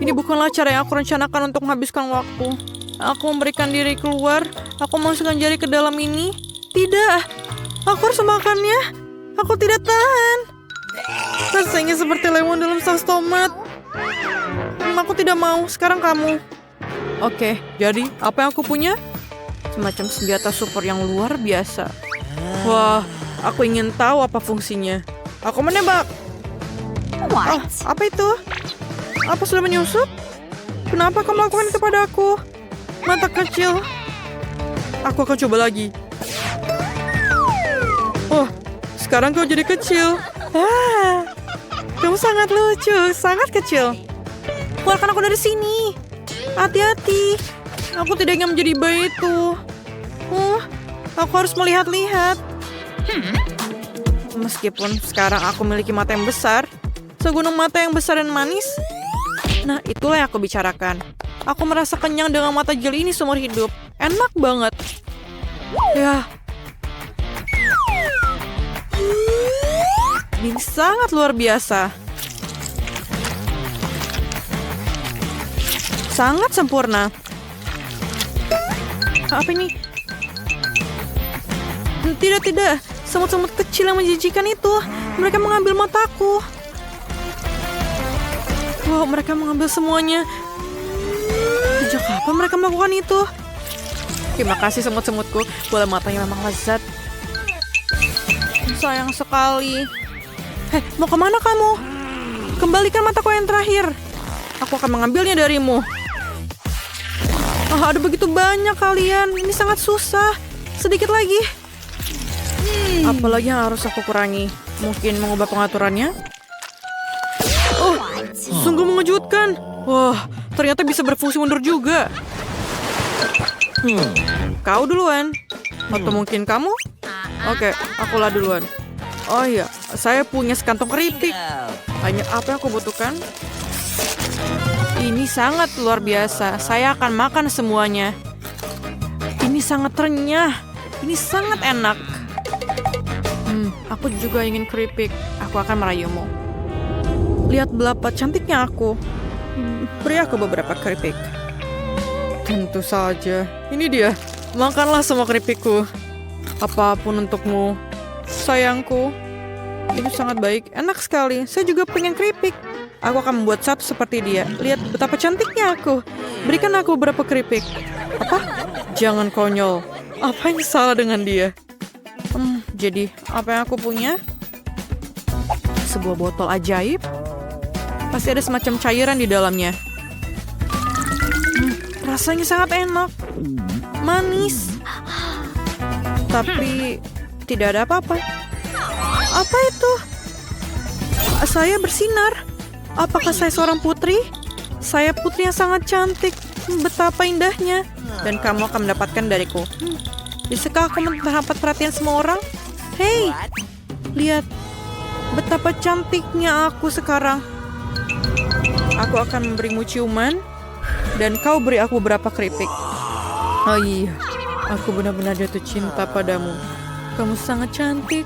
Ini bukanlah cara yang aku rencanakan untuk menghabiskan waktu. Aku memberikan diri keluar. Aku memasukkan jari ke dalam ini. Tidak. Aku harus memakannya. Aku tidak tahan. Rasanya seperti lemon dalam saus tomat. Aku tidak mau. Sekarang kamu. Oke, jadi apa yang aku punya? Semacam senjata super yang luar biasa. Wah, aku ingin tahu apa fungsinya. Aku menembak. Apa itu? Apa sudah menyusup? Kenapa kamu melakukan itu padaku? Mata kecil. Aku akan coba lagi. Sekarang kau jadi kecil. Kamu sangat lucu, sangat kecil. Keluarkan aku dari sini. Hati-hati. Aku tidak ingin menjadi bayi itu. Aku harus melihat-lihat. Meskipun sekarang aku memiliki mata yang besar, segunung mata yang besar dan manis. Nah, itulah yang aku bicarakan. Aku merasa kenyang dengan mata jeli ini seumur hidup. Enak banget. Ya. Ini sangat luar biasa. Sangat sempurna. Apa ini? Tidak, tidak. Semut-semut kecil yang menjijikan itu. Mereka mengambil mataku. Wow, mereka mengambil semuanya. Sejak kapan mereka melakukan itu? Terima kasih semut-semutku. Bola matanya memang lezat. Sayang sekali. Hei, mau kemana kamu? Kembalikan mataku yang terakhir. Aku akan mengambilnya darimu. Ada begitu banyak kalian. Ini sangat susah. Sedikit lagi. Apalagi yang harus aku kurangi? Mungkin mengubah pengaturannya? Oh, sungguh mengejutkan. Wah, ternyata bisa berfungsi mundur juga. Kau duluan. Atau mungkin kamu? Oke, akulah duluan. Oh iya, saya punya sekantong keripik. Hanya apa yang aku butuhkan? Ini sangat luar biasa. Saya akan makan semuanya. Ini sangat renyah. Ini sangat enak. Aku juga ingin keripik. Aku akan merayumu. Lihat betapa cantiknya aku. Beri aku beberapa keripik. Tentu saja. Ini dia. Makanlah semua keripikku. Apapun untukmu. Sayangku. Ini sangat baik. Enak sekali. Saya juga pengen keripik. Aku akan membuat satu seperti dia. Lihat betapa cantiknya aku. Berikan aku beberapa keripik. Apa? Jangan konyol. Apa yang salah dengan dia? Jadi, apa yang aku punya? Sebuah botol ajaib. Pasti ada semacam cairan di dalamnya. Rasanya sangat enak. Manis. Tapi, tidak ada apa-apa. Apa itu? Saya bersinar. Apakah saya seorang putri? Saya putri yang sangat cantik. Betapa indahnya. Dan kamu akan mendapatkan dariku. Bisakah aku mendapat perhatian semua orang? Hei, lihat. Betapa cantiknya aku sekarang. Aku akan memberimu ciuman. Dan kau beri aku beberapa keripik. Oh iya, aku benar-benar jatuh cinta padamu. Kamu sangat cantik.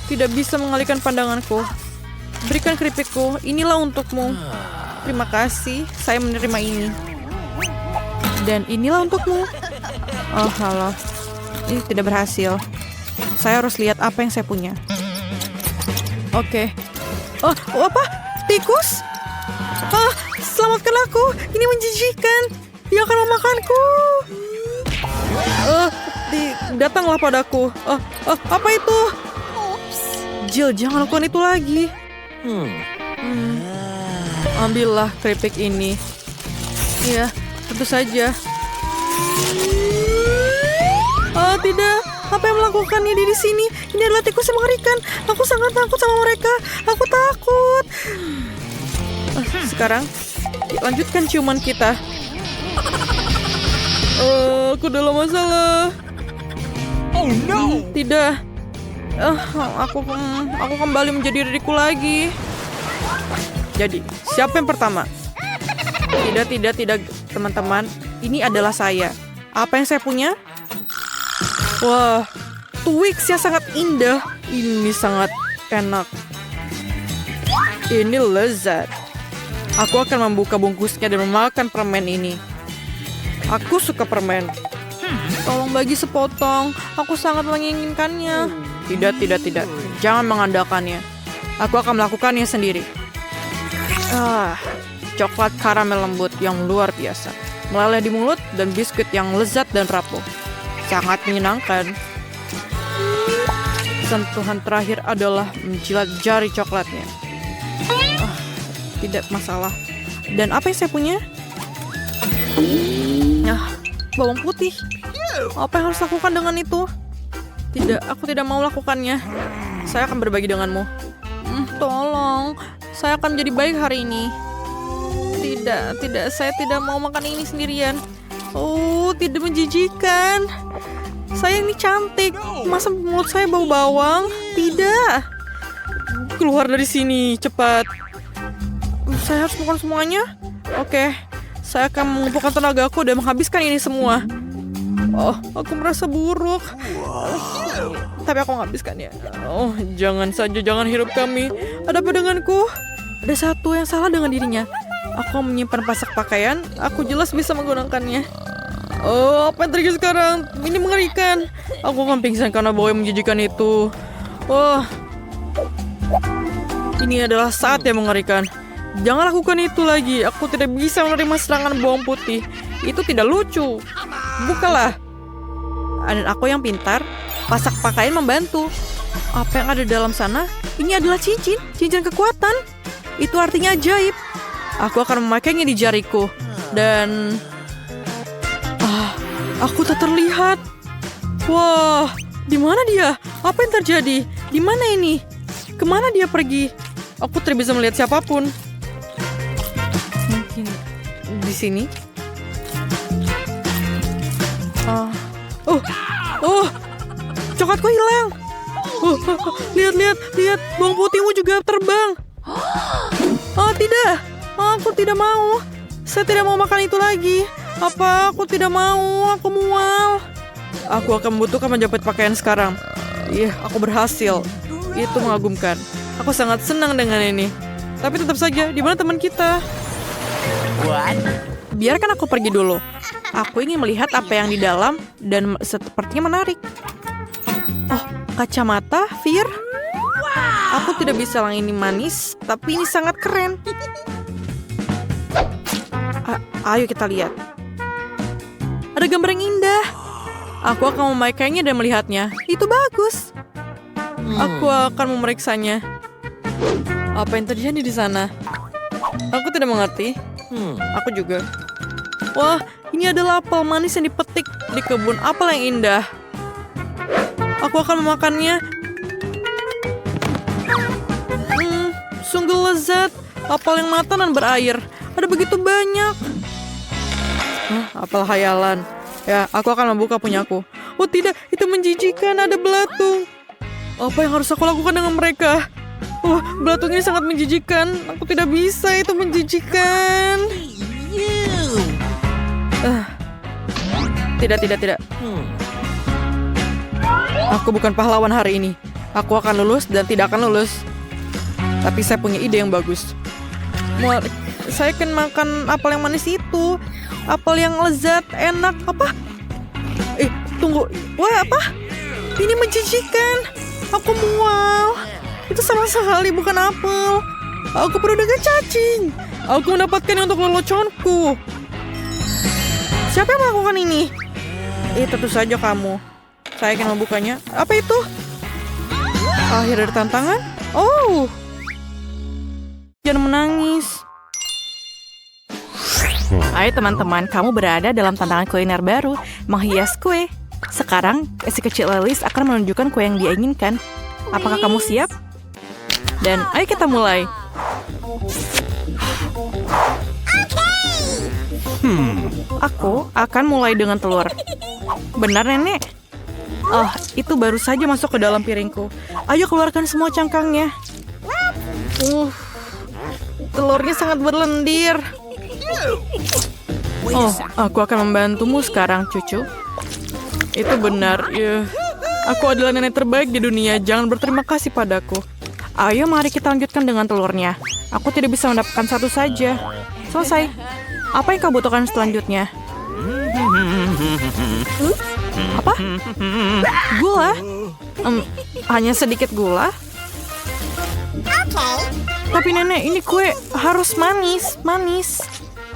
Tidak bisa mengalihkan pandanganku. Berikan keripikku, inilah untukmu. Terima kasih, saya menerima ini. Dan inilah untukmu. Oh, halo. Ini tidak berhasil. Saya harus lihat apa yang saya punya. Oke. Oh, apa? Tikus? Selamatkan aku. Ini menjijikan. Dia akan memakanku. Datanglah padaku. Apa itu? Jill, jangan lakukan itu lagi. Ambillah keripik ini. Ya, tentu saja. Oh, tidak. Apa yang melakukannya di sini? Ini adalah tikus yang mengerikan. Aku sangat takut sama mereka. Aku takut. Sekarang, lanjutkan ciuman kita. Aku dalam masalah. Oh no! Tidak. Aku kembali menjadi diriku lagi. Jadi, siapa yang pertama? Tidak, teman-teman. Ini adalah saya. Apa yang saya punya? Wah, Twix yang sangat indah. Ini sangat enak. Ini lezat. Aku akan membuka bungkusnya dan memakan permen ini. Aku suka permen. Tolong bagi sepotong. Aku sangat menginginkannya. Tidak. Jangan mengandalkannya. Aku akan melakukannya sendiri. Coklat karamel lembut yang luar biasa. Meleleh di mulut dan biskuit yang lezat dan rapuh. Sangat menyenangkan. Sentuhan terakhir adalah menjilat jari coklatnya. Tidak masalah. Dan apa yang saya punya? Bawang putih. Apa yang harus lakukan dengan itu? Tidak, aku tidak mau lakukannya. Saya akan berbagi denganmu. Tolong, saya akan menjadi baik hari ini. Tidak, saya tidak mau makan ini sendirian. Oh, tidak menjijikan. Saya ini cantik. Masa mulut saya bau bawang? Tidak. Keluar dari sini, cepat. Saya harus makan semuanya? Oke, saya akan mengumpulkan tenagaku dan menghabiskan ini semua. Oh, aku merasa buruk. Tapi aku menghabiskannya. Oh, jangan hirup kami. Ada apa denganku? Ada satu yang salah dengan dirinya. Aku menyimpan pasak pakaian. Aku jelas bisa menggunakannya. Oh, apa yang terjadi sekarang? Ini mengerikan. Aku akan pingsan karena bau yang menjijikan itu. Wah, ini adalah saat yang mengerikan. Jangan lakukan itu lagi. Aku tidak bisa menerima serangan bawang putih. Itu tidak lucu. Bukalah. Dan aku yang pintar, pasak pakaian membantu. Apa yang ada dalam sana? Ini adalah cincin kekuatan. Itu artinya ajaib. Aku akan memakainya di jariku. Dan aku tak terlihat. Wah, di mana dia? Apa yang terjadi? Di mana ini? Kemana dia pergi? Aku tidak bisa melihat siapapun. Mungkin di sini. Coklatku hilang. Lihat, bawang putihmu juga terbang. Tidak. Aku tidak mau. Saya tidak mau makan itu lagi. Aku tidak mau. Aku mual. Aku akan membutuhkan menjepit pakaian sekarang. Aku berhasil. Itu mengagumkan. Aku sangat senang dengan ini. Tapi tetap saja, di mana teman kita? Biarkan aku pergi dulu. Aku ingin melihat apa yang di dalam dan sepertinya menarik. Oh, kacamata, Fir. Aku tidak bisa bilang ini manis, tapi ini sangat keren. Ayo kita lihat. Ada gambar yang indah. Aku akan memakainya dan melihatnya. Itu bagus. Aku akan memeriksanya. Apa yang terjadi di sana? Aku tidak mengerti. Aku juga. Wah, ini adalah apel manis yang dipetik di kebun apel yang indah. Aku akan memakannya. Sungguh lezat. Apel yang matang dan berair. Ada begitu banyak. Apel hayalan. Ya, aku akan membuka punyaku. Oh tidak, itu menjijikan. Ada belatung. Apa yang harus aku lakukan dengan mereka? Belatung ini sangat menjijikan. Aku tidak bisa, itu menjijikan. Tidak. Aku bukan pahlawan hari ini. Aku akan lulus dan tidak akan lulus. Tapi saya punya ide yang bagus. Saya akan makan apel yang manis itu. Apel yang lezat, enak. Apa? Tunggu. Wah, apa? Ini menjijikan. Aku mual. Itu sama sekali bukan apel. Aku perlu dengan cacing. Aku mendapatkannya untuk leluconku. Siapa yang melakukan ini? Tentu saja kamu. Saya akan membukanya. Apa itu? Akhir dari tantangan? Oh. Jangan menangis. Ayo teman-teman, kamu berada dalam tantangan kuliner baru, menghias kue. Sekarang, si kecil Lilis akan menunjukkan kue yang dia inginkan. Apakah kamu siap? Dan ayo kita mulai. Aku akan mulai dengan telur. Benar, Nenek? Itu baru saja masuk ke dalam piringku. Ayo keluarkan semua cangkangnya. Telurnya sangat berlendir. Aku akan membantumu sekarang, cucu. Itu benar. Aku adalah nenek terbaik di dunia. Jangan berterima kasih padaku. Ayo, mari kita lanjutkan dengan telurnya. Aku tidak bisa mendapatkan satu saja. Selesai. Apa yang kau butuhkan selanjutnya? Apa? Gula? Hanya sedikit gula? Tapi nenek, ini kue harus manis.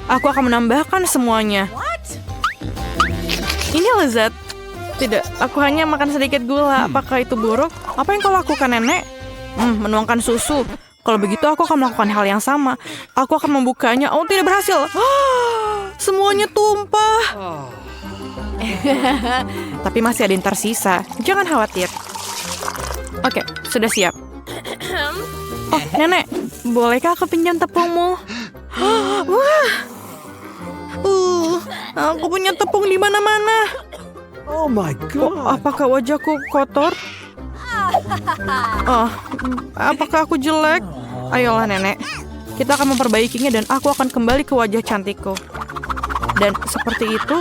Aku akan menambahkan semuanya. Ini lezat. Tidak, aku hanya makan sedikit gula. Apakah itu buruk? Apa yang kau lakukan, Nenek? Menuangkan susu. Kalau begitu, aku akan melakukan hal yang sama. Aku akan membukanya. Oh, tidak berhasil. Semuanya tumpah. Tapi masih ada yang tersisa. Jangan khawatir. Oke, sudah siap. Oh, Nenek, bolehkah aku pinjam tepungmu? Wah. Aku punya tepung di mana-mana. Oh my God. Apakah wajahku kotor? Apakah aku jelek? Ayolah, Nenek. Kita akan memperbaikinya dan aku akan kembali ke wajah cantikku. Dan seperti itu.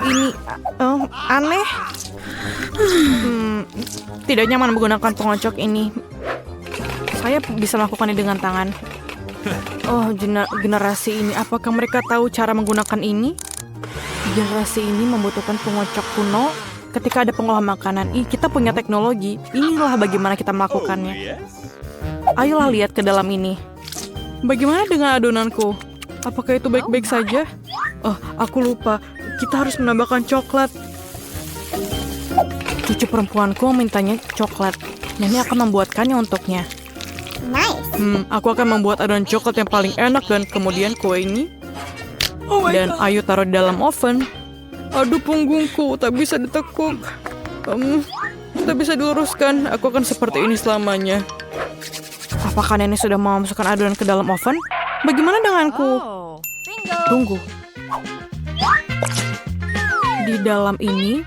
Ini aneh. Tidak nyaman menggunakan pengocok ini. Saya bisa melakukannya dengan tangan. Generasi ini, apakah mereka tahu cara menggunakan ini? Generasi ini membutuhkan pengocok kuno ketika ada pengolahan makanan. Kita punya teknologi. Inilah bagaimana kita melakukannya. Ayolah lihat ke dalam ini. Bagaimana dengan adonanku? Apakah itu baik-baik saja? Oh, aku lupa. Kita harus menambahkan coklat. Cucu perempuanku memintanya coklat. Nenek akan membuatkannya untuknya. Aku akan membuat adonan coklat yang paling enak dan kemudian kue ini. Dan ayo taruh di dalam oven. Aduh punggungku, tak bisa ditekuk. Tak bisa diluruskan. Aku akan seperti ini selamanya. Apakah nenek sudah mau masukkan adonan ke dalam oven? Bagaimana denganku? Tunggu. Di dalam ini,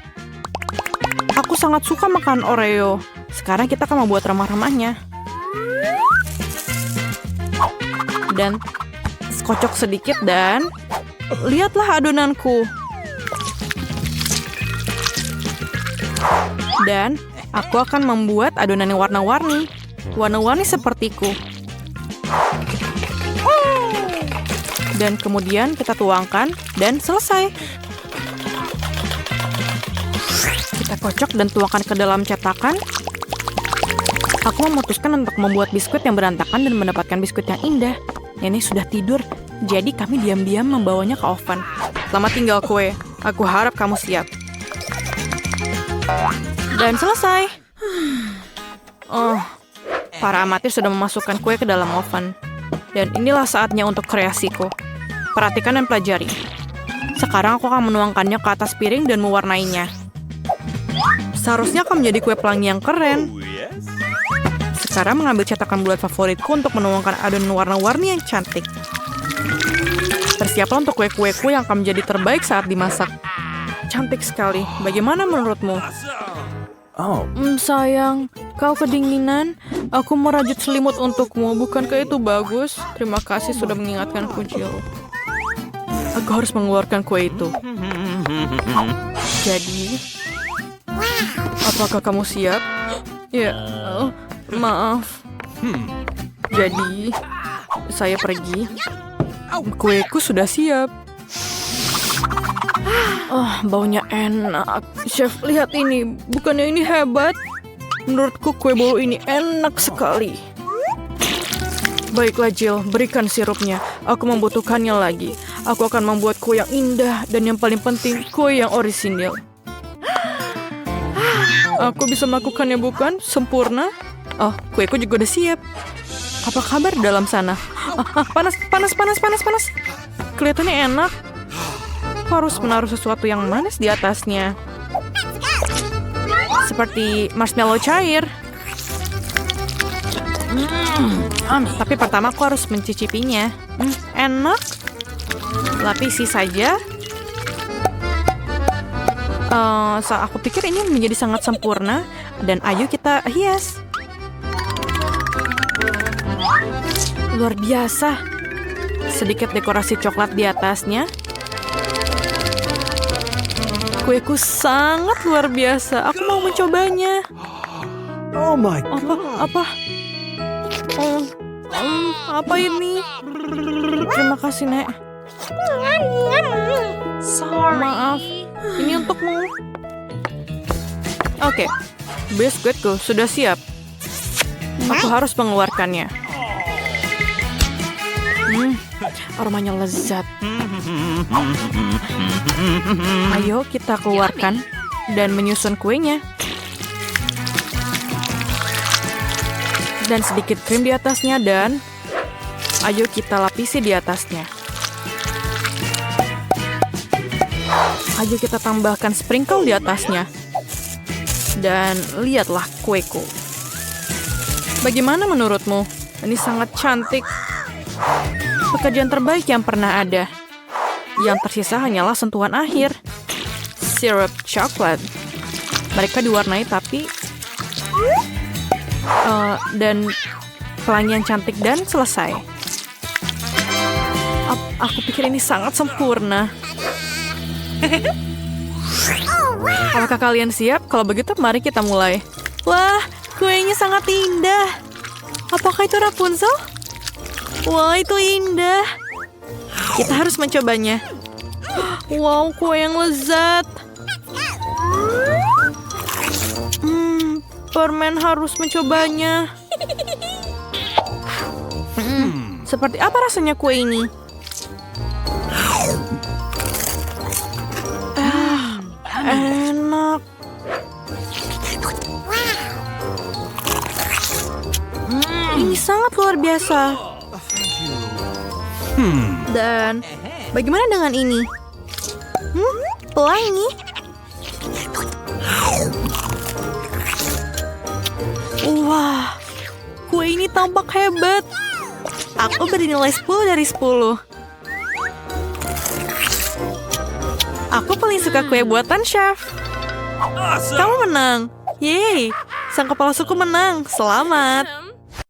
aku sangat suka makan Oreo. Sekarang kita akan membuat remah-remahnya. Dan kocok sedikit dan lihatlah adonanku. Dan aku akan membuat adonan yang warna-warni. Warna-warni sepertiku. Dan kemudian kita tuangkan dan selesai. Kita kocok dan tuangkan ke dalam cetakan. Aku memutuskan untuk membuat biskuit yang berantakan dan mendapatkan biskuit yang indah. Nenek sudah tidur, jadi kami diam-diam membawanya ke oven. Selamat tinggal kue. Aku harap kamu siap. Dan selesai. Oh, para amatir sudah memasukkan kue ke dalam oven. Dan inilah saatnya untuk kreasiku. Perhatikan dan pelajari. Sekarang aku akan menuangkannya ke atas piring dan mewarnainya. Seharusnya akan menjadi kue pelangi yang keren. Sekarang mengambil cetakan bulat favoritku untuk menuangkan adonan warna-warni yang cantik. Bersiaplah untuk kue-kueku yang akan menjadi terbaik saat dimasak. Cantik sekali. Bagaimana menurutmu? Sayang, kau kedinginan. Aku merajut selimut untukmu. Bukankah itu bagus? Terima kasih sudah mengingatkanku, Jill. Aku harus mengeluarkan kue itu. Jadi, apakah kamu siap? Ya, maaf. Jadi, saya pergi. Kueku sudah siap. Baunya enak. Chef, lihat ini. Bukannya ini hebat? Menurutku kue bolu ini enak sekali. Baiklah Jill, berikan sirupnya. Aku membutuhkannya lagi. Aku akan membuat kue yang indah dan yang paling penting, kue yang orisinil. Aku bisa melakukannya bukan? Sempurna. Oh, kueku juga udah siap. Apa kabar dalam sana? Panas. Kelihatannya enak. Aku harus menaruh sesuatu yang manis di atasnya. Seperti marshmallow cair. Tapi pertama aku harus mencicipinya. Enak. Lapisi saja. Aku pikir ini menjadi sangat sempurna. Dan ayo kita hias. Luar biasa. Sedikit dekorasi coklat di atasnya. Kueku sangat luar biasa. Aku mau mencobanya. Oh my God. Apa? Apa ini? Terima kasih, Nek. Maaf. Ini untukmu. Oke. Biskuitku sudah siap. Aku harus mengeluarkannya. Aromanya lezat. Ayo kita keluarkan dan menyusun kuenya. Dan sedikit krim di atasnya dan ayo kita lapisi di atasnya. Ayo kita tambahkan sprinkle di atasnya. Dan lihatlah kueku. Bagaimana menurutmu? Ini sangat cantik. Pekerjaan terbaik yang pernah ada. Yang tersisa hanyalah sentuhan akhir. Sirup coklat. Mereka diwarnai tapi dan pelangi yang cantik dan selesai. Aku pikir ini sangat sempurna. Apakah kalian siap? Kalau begitu mari kita mulai. Wah, kuenya sangat indah. Apakah itu Rapunzel? Wah, itu indah. Kita harus mencobanya. Wow, kue yang lezat. Permen harus mencobanya. Seperti apa rasanya kue ini? Enak. Ini sangat luar biasa. Dan bagaimana dengan ini? Pelangi. Wah, kue ini tampak hebat. Aku beri nilai 10 dari 10. Aku paling suka kue buatan chef. Kamu menang. Yeay, sang kepala suku menang. Selamat.